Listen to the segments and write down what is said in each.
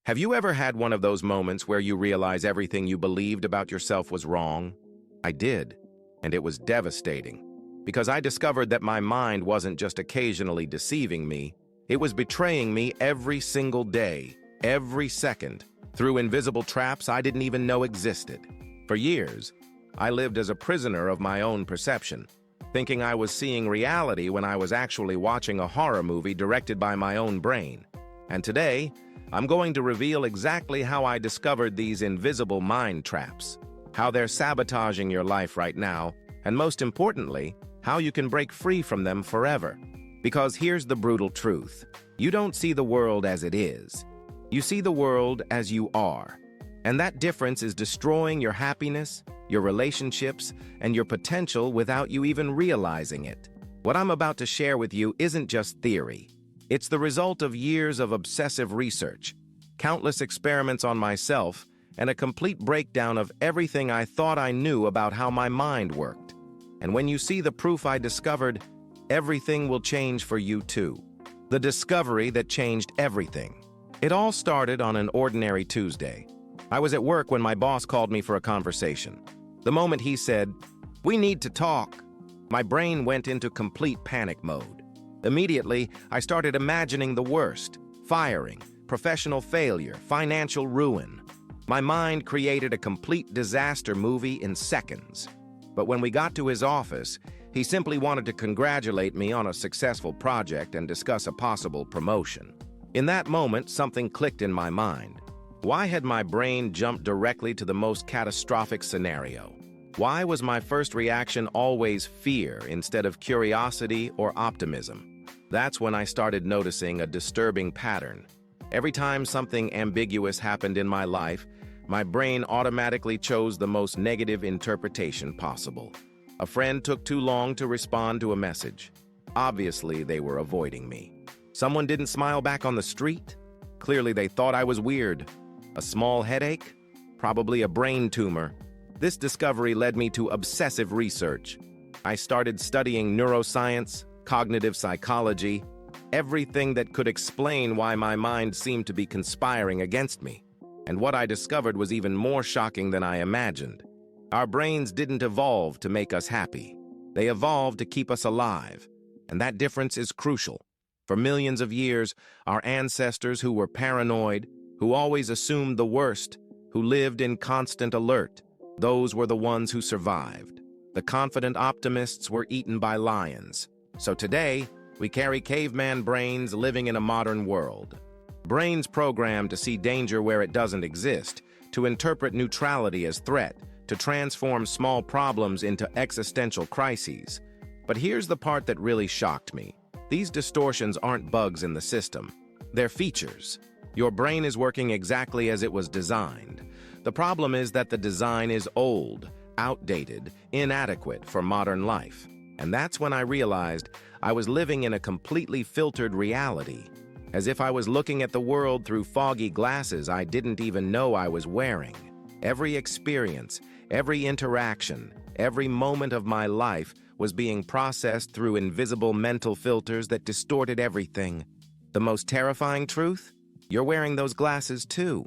Have you ever had one of those moments where you realize everything you believed about yourself was wrong? I did, and it was devastating, because I discovered that my mind wasn't just occasionally deceiving me, it was betraying me every single day, every second, through invisible traps I didn't even know existed. For years, I lived as a prisoner of my own perception, thinking I was seeing reality when I was actually watching a horror movie directed by my own brain. And today, I'm going to reveal exactly how I discovered these invisible mind traps, how they're sabotaging your life right now, and most importantly, how you can break free from them forever. Because here's the brutal truth. You don't see the world as it is. You see the world as you are. And that difference is destroying your happiness, your relationships, and your potential without you even realizing it. What I'm about to share with you isn't just theory. It's the result of years of obsessive research, countless experiments on myself, and a complete breakdown of everything I thought I knew about how my mind worked. And when you see the proof I discovered, everything will change for you too. The discovery that changed everything. It all started on an ordinary Tuesday. I was at work when my boss called me for a conversation. The moment he said, "We need to talk," my brain went into complete panic mode. Immediately, I started imagining the worst: firing, professional failure, financial ruin. My mind created a complete disaster movie in seconds. But when we got to his office, he simply wanted to congratulate me on a successful project and discuss a possible promotion. In that moment, something clicked in my mind. Why had my brain jumped directly to the most catastrophic scenario? Why was my first reaction always fear instead of curiosity or optimism? That's when I started noticing a disturbing pattern. Every time something ambiguous happened in my life, my brain automatically chose the most negative interpretation possible. A friend took too long to respond to a message. Obviously, they were avoiding me. Someone didn't smile back on the street. Clearly, they thought I was weird. A small headache? Probably a brain tumor. This discovery led me to obsessive research. I started studying neuroscience, cognitive psychology, everything that could explain why my mind seemed to be conspiring against me. And what I discovered was even more shocking than I imagined. Our brains didn't evolve to make us happy. They evolved to keep us alive. And that difference is crucial. For millions of years, our ancestors who were paranoid, who always assumed the worst, who lived in constant alert, those were the ones who survived. The confident optimists were eaten by lions. So today, we carry caveman brains living in a modern world. Brains programmed to see danger where it doesn't exist, to interpret neutrality as threat, to transform small problems into existential crises. But here's the part that really shocked me. These distortions aren't bugs in the system. They're features. Your brain is working exactly as it was designed. The problem is that the design is old, outdated, inadequate for modern life. And that's when I realized I was living in a completely filtered reality, as if I was looking at the world through foggy glasses I didn't even know I was wearing. Every experience, every interaction, every moment of my life was being processed through invisible mental filters that distorted everything. The most terrifying truth? You're wearing those glasses too,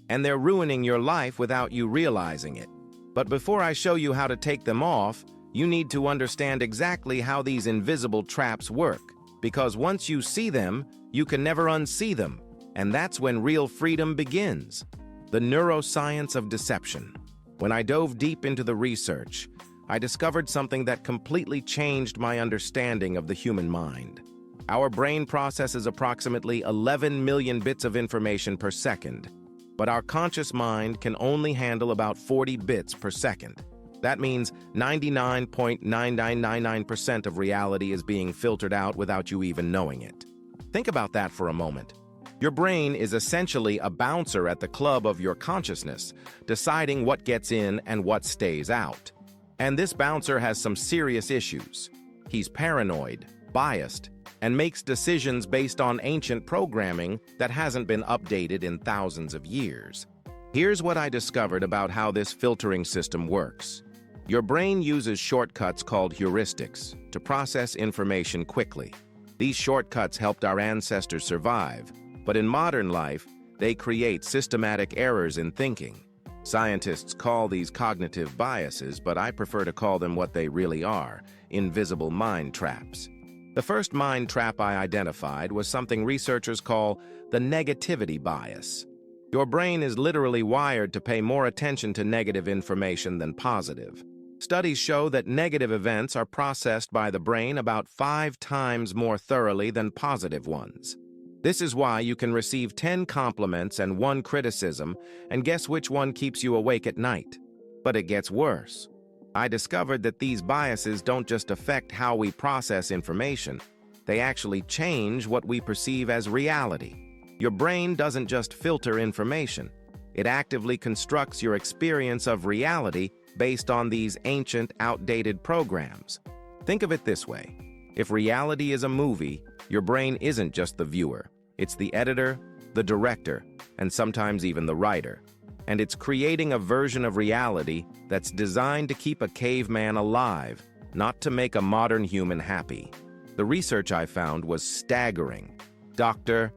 and they're ruining your life without you realizing it. But before I show you how to take them off, you need to understand exactly how these invisible traps work, because once you see them, you can never unsee them, and that's when real freedom begins. The neuroscience of deception. When I dove deep into the research, I discovered something that completely changed my understanding of the human mind. Our brain processes approximately 11 million bits of information per second, but our conscious mind can only handle about 40 bits per second. That means 99.9999% of reality is being filtered out without you even knowing it. Think about that for a moment. Your brain is essentially a bouncer at the club of your consciousness, deciding what gets in and what stays out. And this bouncer has some serious issues. He's paranoid, biased, and makes decisions based on ancient programming that hasn't been updated in thousands of years. Here's what I discovered about how this filtering system works. Your brain uses shortcuts called heuristics to process information quickly. These shortcuts helped our ancestors survive, but in modern life, They create systematic errors in thinking. Scientists call these cognitive biases, but I prefer to call them what they really are: invisible mind traps. The first mind trap I identified was something researchers call the negativity bias. Your brain is literally wired to pay more attention to negative information than positive. Studies show that negative events are processed by the brain about 5 times more thoroughly than positive ones. This is why you can receive 10 compliments and 1 criticism, and guess which one keeps you awake at night? But it gets worse. I discovered that these biases don't just affect how we process information, they actually change what we perceive as reality. Your brain doesn't just filter information, it actively constructs your experience of reality based on these ancient, outdated programs. Think of it this way. If reality is a movie, your brain isn't just the viewer. It's the editor, the director, and sometimes even the writer. And it's creating a version of reality that's designed to keep a caveman alive, not to make a modern human happy. The research I found was staggering. Dr.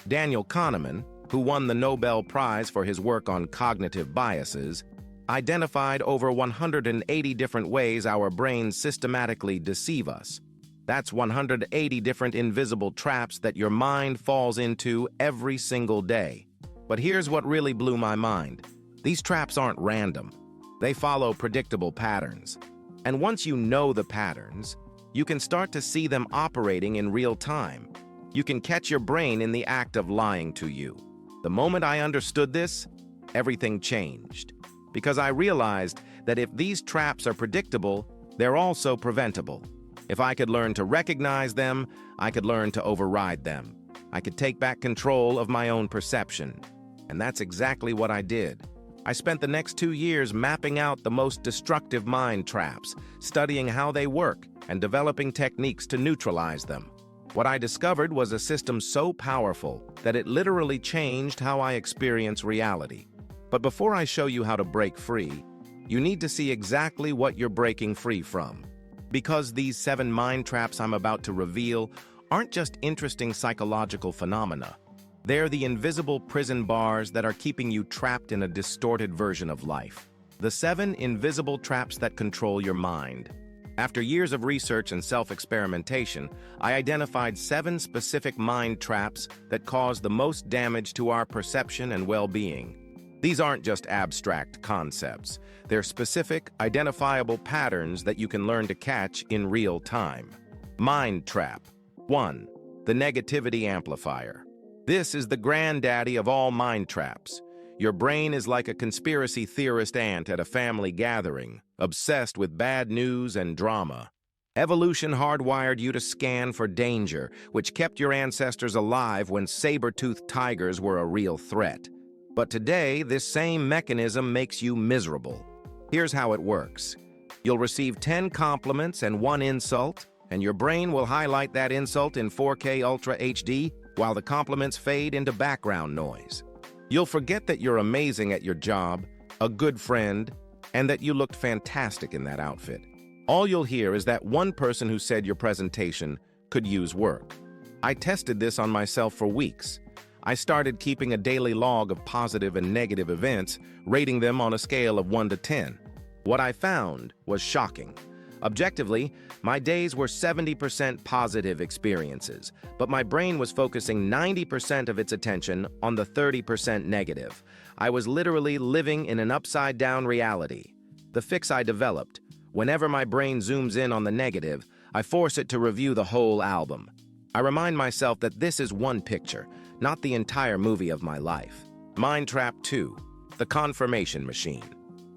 Daniel Kahneman, who won the Nobel Prize for his work on cognitive biases, identified over 180 different ways our brains systematically deceive us. That's 180 different invisible traps that your mind falls into every single day. But here's what really blew my mind. These traps aren't random. They follow predictable patterns. And once you know the patterns, you can start to see them operating in real time. You can catch your brain in the act of lying to you. The moment I understood this, everything changed. Because I realized that if these traps are predictable, they're also preventable. If I could learn to recognize them, I could learn to override them. I could take back control of my own perception. And that's exactly what I did. I spent the next 2 years mapping out the most destructive mind traps, studying how they work, and developing techniques to neutralize them. What I discovered was a system so powerful that it literally changed how I experience reality. But before I show you how to break free, you need to see exactly what you're breaking free from. Because these 7 mind traps I'm about to reveal aren't just interesting psychological phenomena. They're the invisible prison bars that are keeping you trapped in a distorted version of life. The 7 invisible traps that control your mind. After years of research and self-experimentation, I identified 7 specific mind traps that cause the most damage to our perception and well-being. These aren't just abstract concepts. They're specific, identifiable patterns that you can learn to catch in real time. Mind trap. 1. The negativity amplifier. This is the granddaddy of all mind traps. Your brain is like a conspiracy theorist ant at a family gathering, obsessed with bad news and drama. Evolution hardwired you to scan for danger, which kept your ancestors alive when saber-toothed tigers were a real threat. But today, this same mechanism makes you miserable. Here's how it works. You'll receive 10 compliments and 1 insult, and your brain will highlight that insult in 4K Ultra HD while the compliments fade into background noise. You'll forget that you're amazing at your job, a good friend, and that you looked fantastic in that outfit. All you'll hear is that one person who said your presentation could use work. I tested this on myself for weeks. I started keeping a daily log of positive and negative events, rating them on a scale of 1 to 10. What I found was shocking. Objectively, my days were 70% positive experiences, but my brain was focusing 90% of its attention on the 30% negative. I was literally living in an upside-down reality. The fix I developed: whenever my brain zooms in on the negative, I force it to review the whole album. I remind myself that this is one picture, not the entire movie of my life. Mind trap 2, the confirmation machine.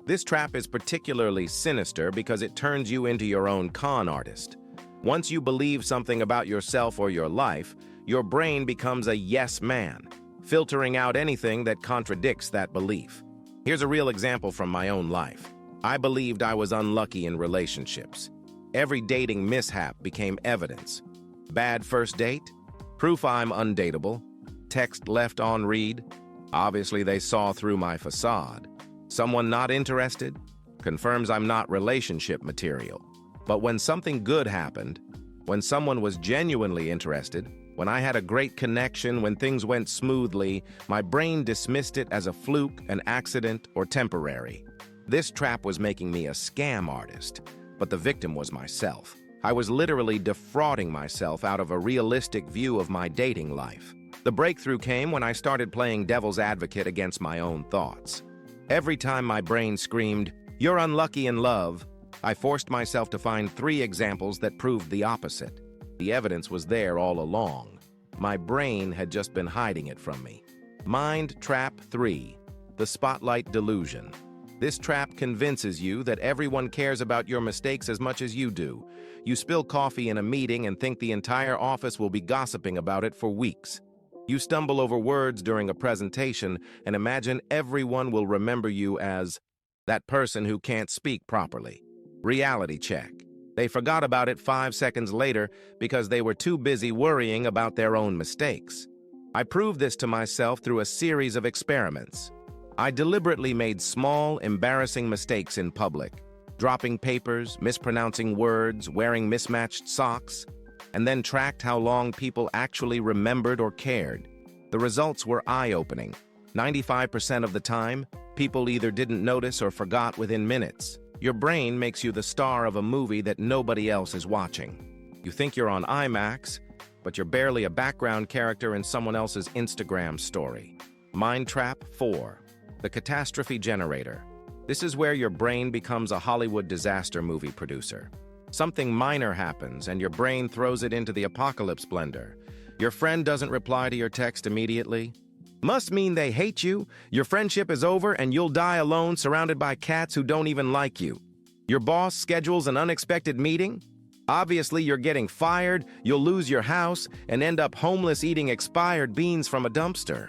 This trap is particularly sinister because it turns you into your own con artist. Once you believe something about yourself or your life, your brain becomes a yes man, filtering out anything that contradicts that belief. Here's a real example from my own life. I believed I was unlucky in relationships. Every dating mishap became evidence. Bad first date? Proof I'm undateable. Text left on read? Obviously they saw through my facade. Someone not interested? Confirms I'm not relationship material. But when something good happened, when someone was genuinely interested, When I had a great connection, when things went smoothly, my brain dismissed it as a fluke, an accident, or temporary. This trap was making me a scam artist, but the victim was myself. I was literally defrauding myself out of a realistic view of my dating life. The breakthrough came when I started playing devil's advocate against my own thoughts. Every time my brain screamed, "You're unlucky in love," I forced myself to find 3 examples that proved the opposite. The evidence was there all along. My brain had just been hiding it from me. Mind Trap 3. The Spotlight Delusion. This trap convinces you that everyone cares about your mistakes as much as you do. You spill coffee in a meeting and think the entire office will be gossiping about it for weeks. You stumble over words during a presentation and imagine everyone will remember you as that person who can't speak properly. Reality check. They forgot about it 5 seconds later because they were too busy worrying about their own mistakes. I proved this to myself through a series of experiments. I deliberately made small, embarrassing mistakes in public, dropping papers, mispronouncing words, wearing mismatched socks, and then tracked how long people actually remembered or cared. The results were eye-opening. 95% of the time, people either didn't notice or forgot within minutes. Your brain makes you the star of a movie that nobody else is watching. You think you're on IMAX, but you're barely a background character in someone else's Instagram story. Mind Trap 4. The Catastrophe Generator. This is where your brain becomes a Hollywood disaster movie producer. Something minor happens and your brain throws it into the apocalypse blender. Your friend doesn't reply to your text immediately. Must mean they hate you, your friendship is over, and you'll die alone surrounded by cats who don't even like you. Your boss schedules an unexpected meeting. Obviously, you're getting fired, you'll lose your house, and end up homeless eating expired beans from a dumpster.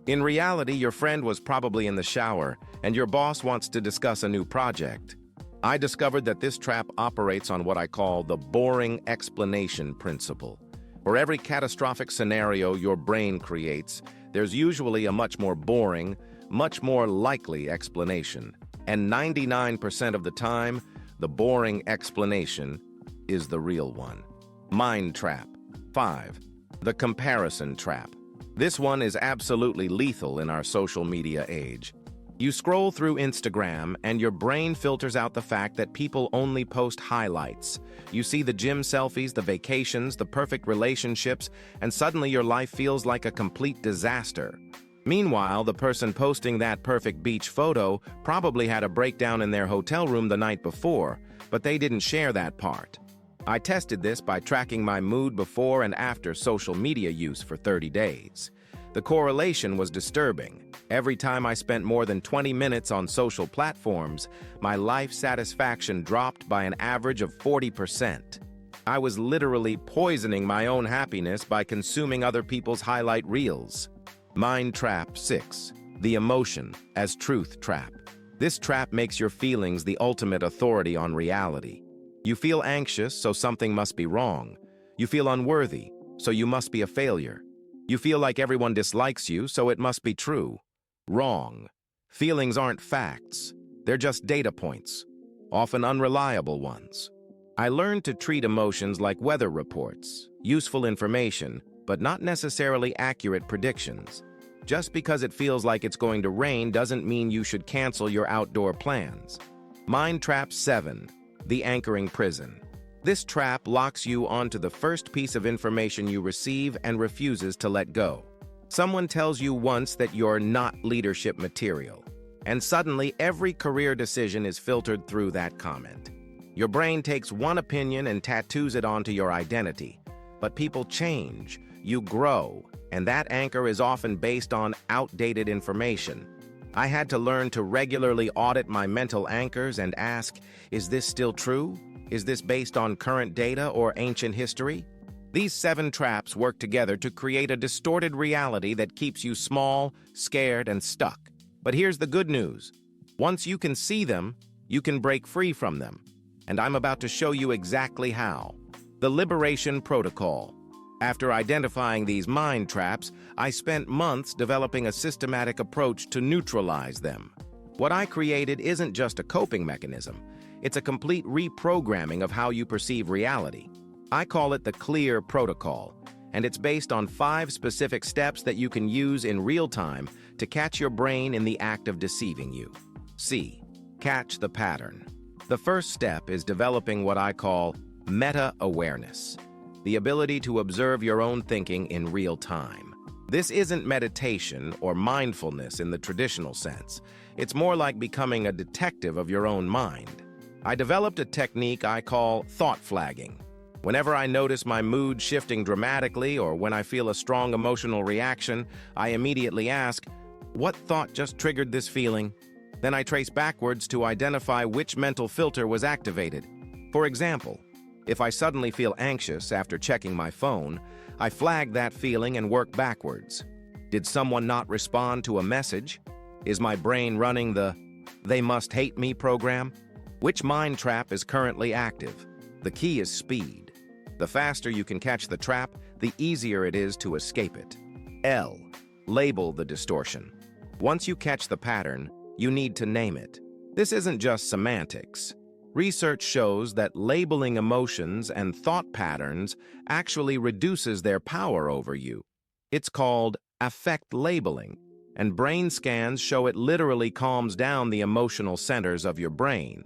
In reality, your friend was probably in the shower, and your boss wants to discuss a new project. I discovered that this trap operates on what I call the boring explanation principle. For every catastrophic scenario your brain creates, there's usually a much more boring, much more likely explanation. And 99% of the time, the boring explanation is the real one. Mind Trap 5. The Comparison Trap. This one is absolutely lethal in our social media age. You scroll through Instagram and your brain filters out the fact that people only post highlights. You see the gym selfies, the vacations, the perfect relationships, and suddenly your life feels like a complete disaster. Meanwhile, the person posting that perfect beach photo probably had a breakdown in their hotel room the night before, but they didn't share that part. I tested this by tracking my mood before and after social media use for 30 days. The correlation was disturbing. Every time I spent more than 20 minutes on social platforms, my life satisfaction dropped by an average of 40%. I was literally poisoning my own happiness by consuming other people's highlight reels. Mind Trap 6. The Emotion as Truth Trap. This trap makes your feelings the ultimate authority on reality. You feel anxious, so something must be wrong. You feel unworthy, so you must be a failure. You feel like everyone dislikes you, so it must be true. Wrong. Feelings aren't facts. They're just data points, often unreliable ones. I learned to treat emotions like weather reports, useful information, but not necessarily accurate predictions. Just because it feels like it's going to rain doesn't mean you should cancel your outdoor plans. Mind Trap 7. The Anchoring Prison. This trap locks you onto the first piece of information you receive and refuses to let go. Someone tells you once that you're not leadership material, and suddenly every career decision is filtered through that comment. Your brain takes one opinion and tattoos it onto your identity. But people change, you grow, and that anchor is often based on outdated information. I had to learn to regularly audit my mental anchors and ask, is this still true? Is this based on current data or ancient history? These 7 traps work together to create a distorted reality that keeps you small, scared, and stuck. But here's the good news. Once you can see them, you can break free from them. And I'm about to show you exactly how. The Liberation Protocol. After identifying these mind traps, I spent months developing a systematic approach to neutralize them. What I created isn't just a coping mechanism. It's a complete reprogramming of how you perceive reality. I call it the CLEAR protocol, and it's based on 5 specific steps that you can use in real time to catch your brain in the act of deceiving you. C. Catch the pattern. The first step is developing what I call meta-awareness, the ability to observe your own thinking in real time. This isn't meditation or mindfulness in the traditional sense. It's more like becoming a detective of your own mind. I developed a technique I call thought flagging. Whenever I notice my mood shifting dramatically or when I feel a strong emotional reaction, I immediately ask, what thought just triggered this feeling? Then I trace backwards to identify which mental filter was activated. For example, if I suddenly feel anxious after checking my phone, I flag that feeling and work backwards. Did someone not respond to a message? Is my brain running the "they must hate me" program? Which mind trap is currently active? The key is speed. The faster you can catch the trap, the easier it is to escape it. L. Label the distortion. Once you catch the pattern, you need to name it. This isn't just semantics. Research shows that labeling emotions and thought patterns actually reduces their power over you. It's called affect labeling, and brain scans show it literally calms down the emotional centers of your brain.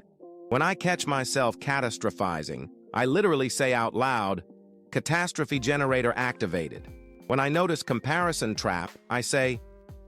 When I catch myself catastrophizing, I literally say out loud, "Catastrophe generator activated." When I notice comparison trap, I say,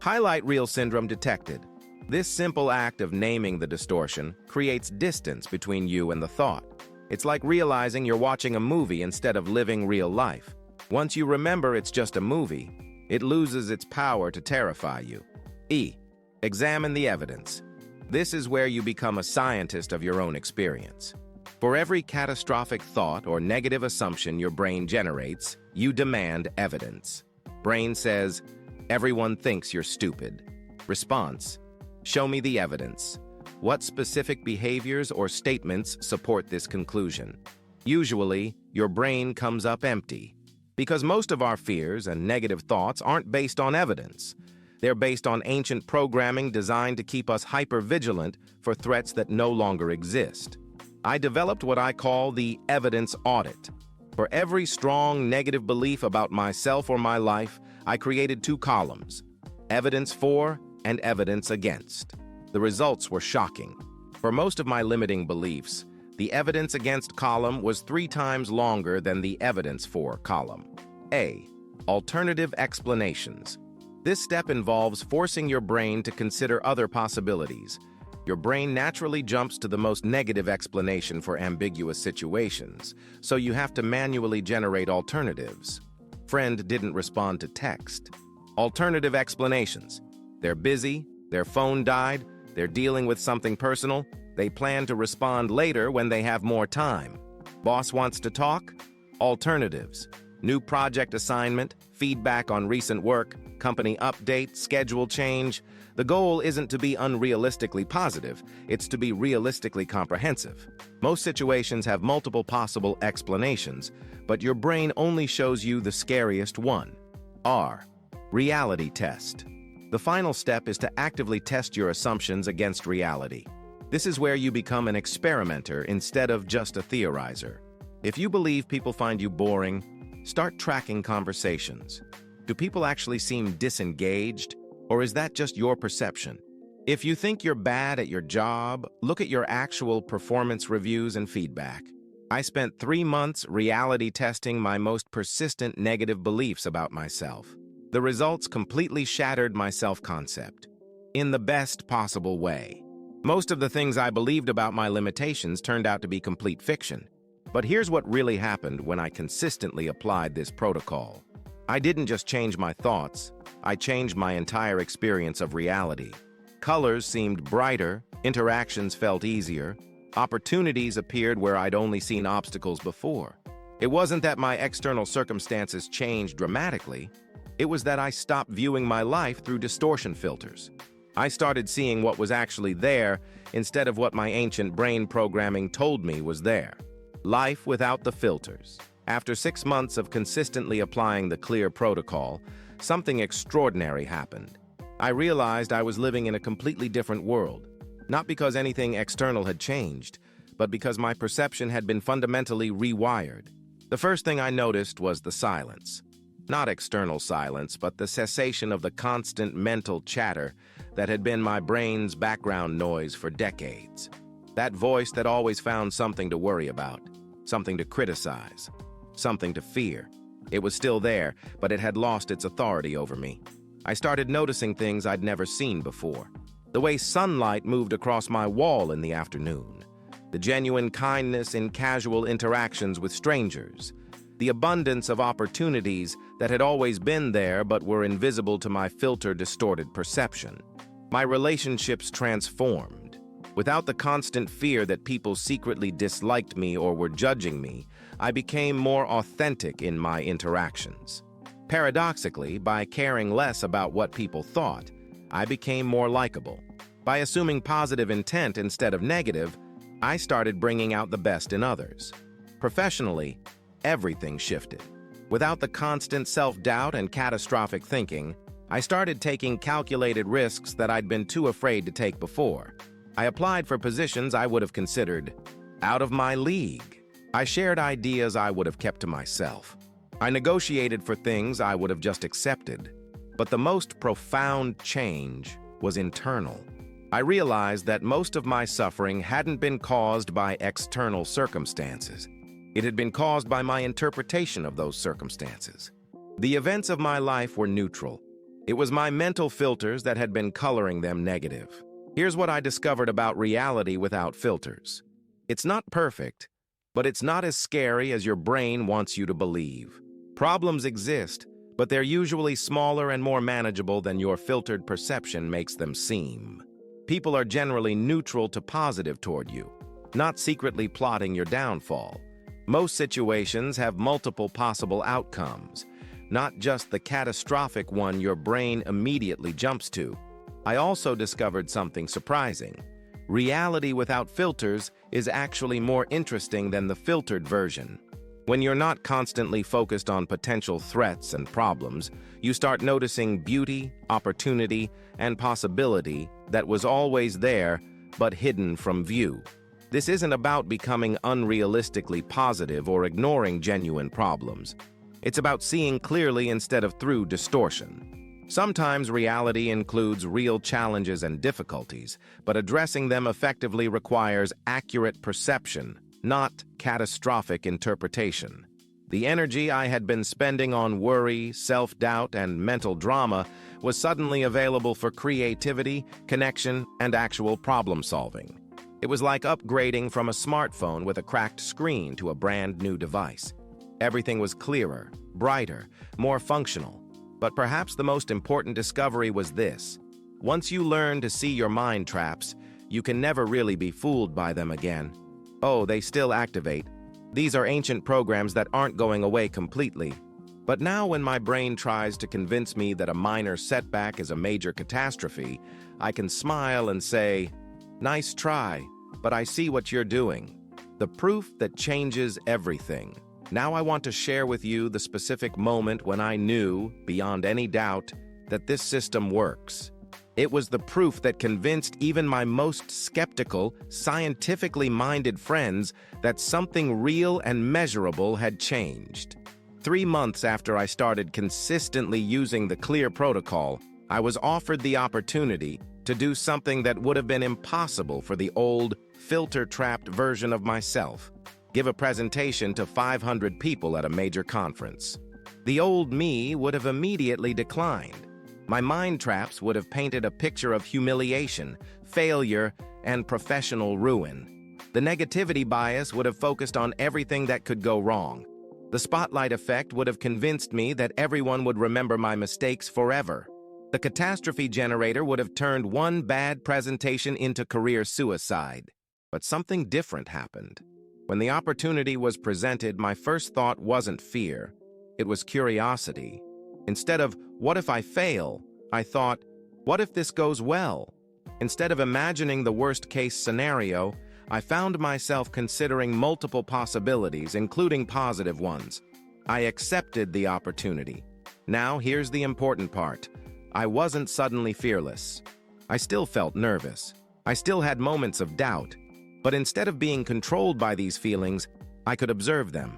"Highlight reel syndrome detected." This simple act of naming the distortion creates distance between you and the thought. It's like realizing you're watching a movie instead of living real life. Once you remember it's just a movie, it loses its power to terrify you. E. Examine the evidence. This is where you become a scientist of your own experience. For every catastrophic thought or negative assumption your brain generates, you demand evidence. Brain says, "Everyone thinks you're stupid." Response: show me the evidence. What specific behaviors or statements support this conclusion? Usually, your brain comes up empty, because most of our fears and negative thoughts aren't based on evidence. They're based on ancient programming designed to keep us hypervigilant for threats that no longer exist. I developed what I call the evidence audit. For every strong negative belief about myself or my life, I created 2 columns, evidence for and evidence against. The results were shocking. For most of my limiting beliefs, the evidence against column was 3 times longer than the evidence for column. A. Alternative explanations. This step involves forcing your brain to consider other possibilities. Your brain naturally jumps to the most negative explanation for ambiguous situations, so you have to manually generate alternatives. Friend didn't respond to text. Alternative explanations. They're busy, their phone died, they're dealing with something personal, they plan to respond later when they have more time. Boss wants to talk? Alternatives. New project assignment, feedback on recent work, company update, schedule change. The goal isn't to be unrealistically positive, it's to be realistically comprehensive. Most situations have multiple possible explanations, but your brain only shows you the scariest one. R. Reality test. The final step is to actively test your assumptions against reality. This is where you become an experimenter instead of just a theorizer. If you believe people find you boring, start tracking conversations. Do people actually seem disengaged, or is that just your perception? If you think you're bad at your job, look at your actual performance reviews and feedback. I spent 3 months reality testing my most persistent negative beliefs about myself. The results completely shattered my self-concept, in the best possible way. Most of the things I believed about my limitations turned out to be complete fiction. But here's what really happened when I consistently applied this protocol. I didn't just change my thoughts, I changed my entire experience of reality. Colors seemed brighter, interactions felt easier, opportunities appeared where I'd only seen obstacles before. It wasn't that my external circumstances changed dramatically, it was that I stopped viewing my life through distortion filters. I started seeing what was actually there instead of what my ancient brain programming told me was there. Life without the filters. After 6 months of consistently applying the clear protocol, something extraordinary happened. I realized I was living in a completely different world, not because anything external had changed, but because my perception had been fundamentally rewired. The first thing I noticed was the silence. Not external silence, but the cessation of the constant mental chatter that had been my brain's background noise for decades. That voice that always found something to worry about, something to criticize, something to fear. It was still there, but it had lost its authority over me. I started noticing things I'd never seen before. The way sunlight moved across my wall in the afternoon. The genuine kindness in casual interactions with strangers. The abundance of opportunities that had always been there but were invisible to my filter-distorted perception. My relationships transformed. Without the constant fear that people secretly disliked me or were judging me, I became more authentic in my interactions. Paradoxically, by caring less about what people thought, I became more likable. By assuming positive intent instead of negative, I started bringing out the best in others. Professionally, everything shifted. Without the constant self-doubt and catastrophic thinking, I started taking calculated risks that I'd been too afraid to take before. I applied for positions I would have considered out of my league. I shared ideas I would have kept to myself. I negotiated for things I would have just accepted. But the most profound change was internal. I realized that most of my suffering hadn't been caused by external circumstances. It had been caused by my interpretation of those circumstances. The events of my life were neutral. It was my mental filters that had been coloring them negative. Here's what I discovered about reality without filters. It's not perfect, but it's not as scary as your brain wants you to believe. Problems exist, but they're usually smaller and more manageable than your filtered perception makes them seem. People are generally neutral to positive toward you, not secretly plotting your downfall. Most situations have multiple possible outcomes, not just the catastrophic one your brain immediately jumps to. I also discovered something surprising. Reality without filters is actually more interesting than the filtered version. When you're not constantly focused on potential threats and problems, you start noticing beauty, opportunity, and possibility that was always there but hidden from view. This isn't about becoming unrealistically positive or ignoring genuine problems. It's about seeing clearly instead of through distortion. Sometimes reality includes real challenges and difficulties, but addressing them effectively requires accurate perception, not catastrophic interpretation. The energy I had been spending on worry, self-doubt, and mental drama was suddenly available for creativity, connection, and actual problem-solving. It was like upgrading from a smartphone with a cracked screen to a brand new device. Everything was clearer, brighter, more functional. But perhaps the most important discovery was this. Once you learn to see your mind traps, you can never really be fooled by them again. Oh, they still activate. These are ancient programs that aren't going away completely. But now when my brain tries to convince me that a minor setback is a major catastrophe, I can smile and say, "Nice try, but I see what you're doing." The proof that changes everything. Now I want to share with you the specific moment when I knew, beyond any doubt, that this system works. It was the proof that convinced even my most skeptical, scientifically minded friends that something real and measurable had changed. 3 months after I started consistently using the CLEAR protocol, I was offered the opportunity to do something that would have been impossible for the old, filter-trapped version of myself. Give a presentation to 500 people at a major conference. The old me would have immediately declined. My mind traps would have painted a picture of humiliation, failure, and professional ruin. The negativity bias would have focused on everything that could go wrong. The spotlight effect would have convinced me that everyone would remember my mistakes forever. The catastrophe generator would have turned one bad presentation into career suicide. But something different happened. When the opportunity was presented, my first thought wasn't fear. It was curiosity. Instead of, what if I fail? I thought, what if this goes well? Instead of imagining the worst-case scenario, I found myself considering multiple possibilities, including positive ones. I accepted the opportunity. Now, here's the important part. I wasn't suddenly fearless. I still felt nervous. I still had moments of doubt. But instead of being controlled by these feelings, I could observe them.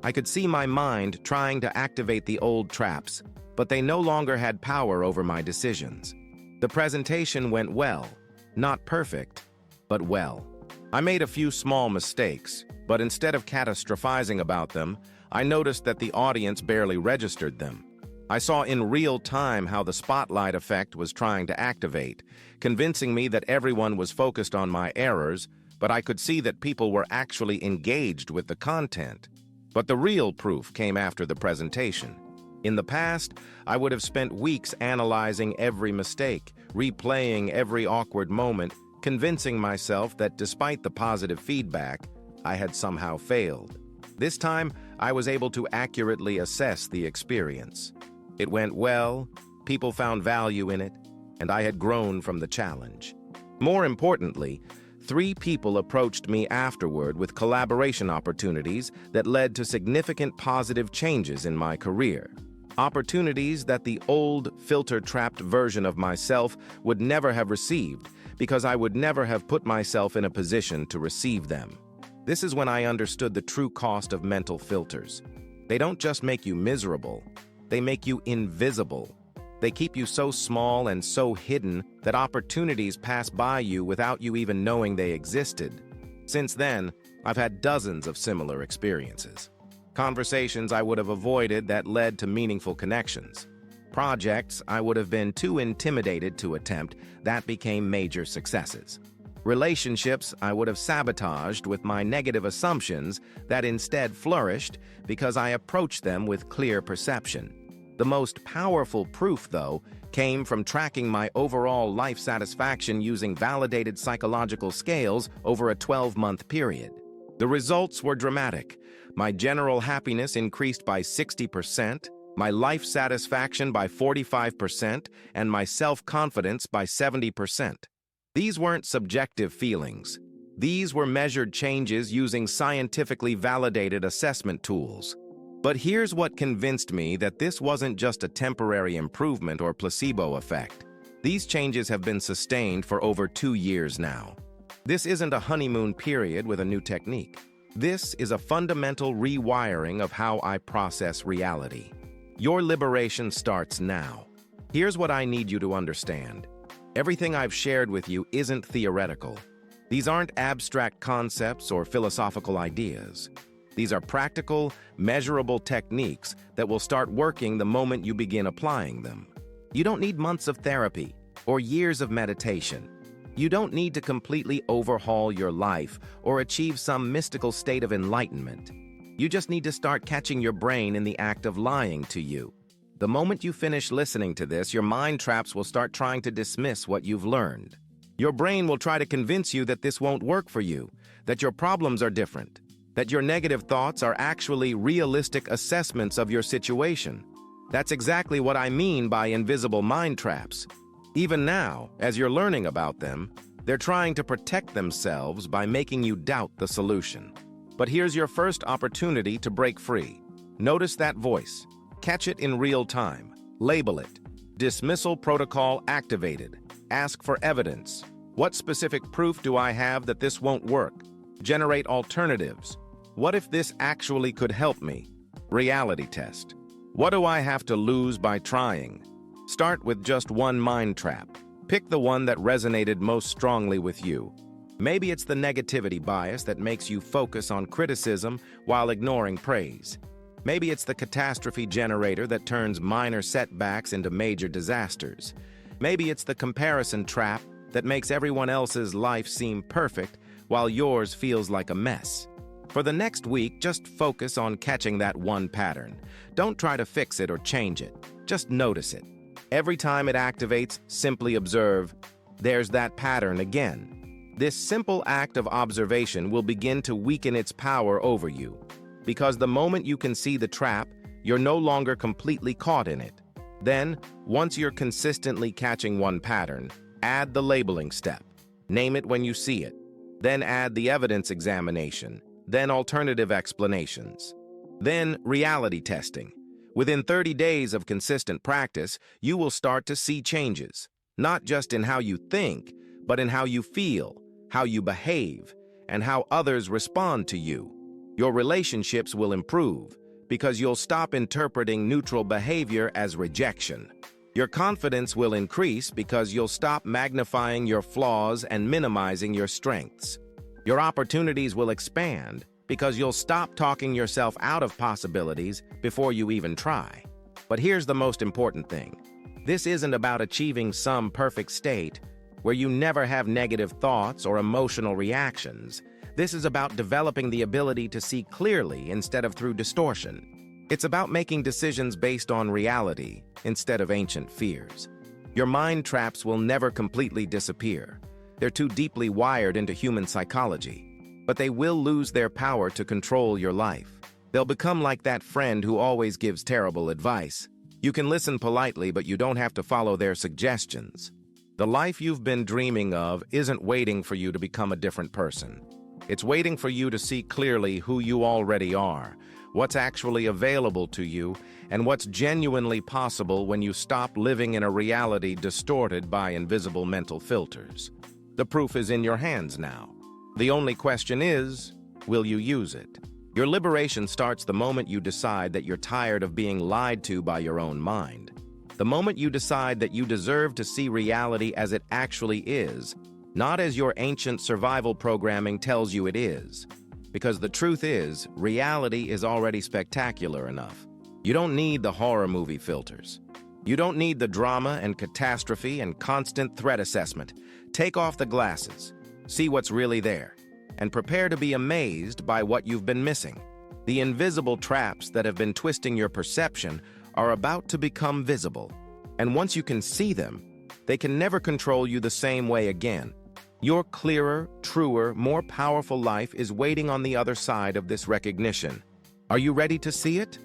I could see my mind trying to activate the old traps, but they no longer had power over my decisions. The presentation went well, not perfect, but well. I made a few small mistakes, but instead of catastrophizing about them, I noticed that the audience barely registered them. I saw in real time how the spotlight effect was trying to activate, convincing me that everyone was focused on my errors, but I could see that people were actually engaged with the content. But the real proof came after the presentation. In the past, I would have spent weeks analyzing every mistake, replaying every awkward moment, convincing myself that despite the positive feedback, I had somehow failed. This time, I was able to accurately assess the experience. It went well, people found value in it, and I had grown from the challenge. More importantly, 3 people approached me afterward with collaboration opportunities that led to significant positive changes in my career. Opportunities that the old, filter-trapped version of myself would never have received because I would never have put myself in a position to receive them. This is when I understood the true cost of mental filters. They don't just make you miserable, they make you invisible. They keep you so small and so hidden that opportunities pass by you without you even knowing they existed. Since then, I've had dozens of similar experiences. Conversations I would have avoided that led to meaningful connections. Projects I would have been too intimidated to attempt that became major successes. Relationships I would have sabotaged with my negative assumptions that instead flourished because I approached them with clear perception. The most powerful proof, though, came from tracking my overall life satisfaction using validated psychological scales over a 12-month period. The results were dramatic. My general happiness increased by 60%, my life satisfaction by 45%, and my self-confidence by 70%. These weren't subjective feelings. These were measured changes using scientifically validated assessment tools. But here's what convinced me that this wasn't just a temporary improvement or placebo effect. These changes have been sustained for over 2 years now. This isn't a honeymoon period with a new technique. This is a fundamental rewiring of how I process reality. Your liberation starts now. Here's what I need you to understand. Everything I've shared with you isn't theoretical. These aren't abstract concepts or philosophical ideas. These are practical, measurable techniques that will start working the moment you begin applying them. You don't need months of therapy or years of meditation. You don't need to completely overhaul your life or achieve some mystical state of enlightenment. You just need to start catching your brain in the act of lying to you. The moment you finish listening to this, your mind traps will start trying to dismiss what you've learned. Your brain will try to convince you that this won't work for you, that your problems are different, that your negative thoughts are actually realistic assessments of your situation. That's exactly what I mean by invisible mind traps. Even now, as you're learning about them, they're trying to protect themselves by making you doubt the solution. But here's your first opportunity to break free. Notice that voice. Catch it in real time. Label it. Dismissal protocol activated. Ask for evidence. What specific proof do I have that this won't work? Generate alternatives. What if this actually could help me? Reality test. What do I have to lose by trying? Start with just one mind trap. Pick the one that resonated most strongly with you. Maybe it's the negativity bias that makes you focus on criticism while ignoring praise. Maybe it's the catastrophe generator that turns minor setbacks into major disasters. Maybe it's the comparison trap that makes everyone else's life seem perfect while yours feels like a mess. For the next week, just focus on catching that one pattern. Don't try to fix it or change it. Just notice it. Every time it activates, simply observe, there's that pattern again. This simple act of observation will begin to weaken its power over you. Because the moment you can see the trap, you're no longer completely caught in it. Then, once you're consistently catching one pattern, add the labeling step. Name it when you see it. Then add the evidence examination. Then alternative explanations. Then reality testing. Within 30 days of consistent practice, you will start to see changes, not just in how you think, but in how you feel, how you behave, and how others respond to you. Your relationships will improve because you'll stop interpreting neutral behavior as rejection. Your confidence will increase because you'll stop magnifying your flaws and minimizing your strengths. Your opportunities will expand because you'll stop talking yourself out of possibilities before you even try. But here's the most important thing. This isn't about achieving some perfect state where you never have negative thoughts or emotional reactions. This is about developing the ability to see clearly instead of through distortion. It's about making decisions based on reality instead of ancient fears. Your mind traps will never completely disappear. They're too deeply wired into human psychology. But they will lose their power to control your life. They'll become like that friend who always gives terrible advice. You can listen politely, but you don't have to follow their suggestions. The life you've been dreaming of isn't waiting for you to become a different person. It's waiting for you to see clearly who you already are, what's actually available to you, and what's genuinely possible when you stop living in a reality distorted by invisible mental filters. The proof is in your hands now. The only question is, will you use it? Your liberation starts the moment you decide that you're tired of being lied to by your own mind. The moment you decide that you deserve to see reality as it actually is, not as your ancient survival programming tells you it is. Because the truth is, reality is already spectacular enough. You don't need the horror movie filters. You don't need the drama and catastrophe and constant threat assessment. Take off the glasses, see what's really there, and prepare to be amazed by what you've been missing. The invisible traps that have been twisting your perception are about to become visible. And once you can see them, they can never control you the same way again. Your clearer, truer, more powerful life is waiting on the other side of this recognition. Are you ready to see it?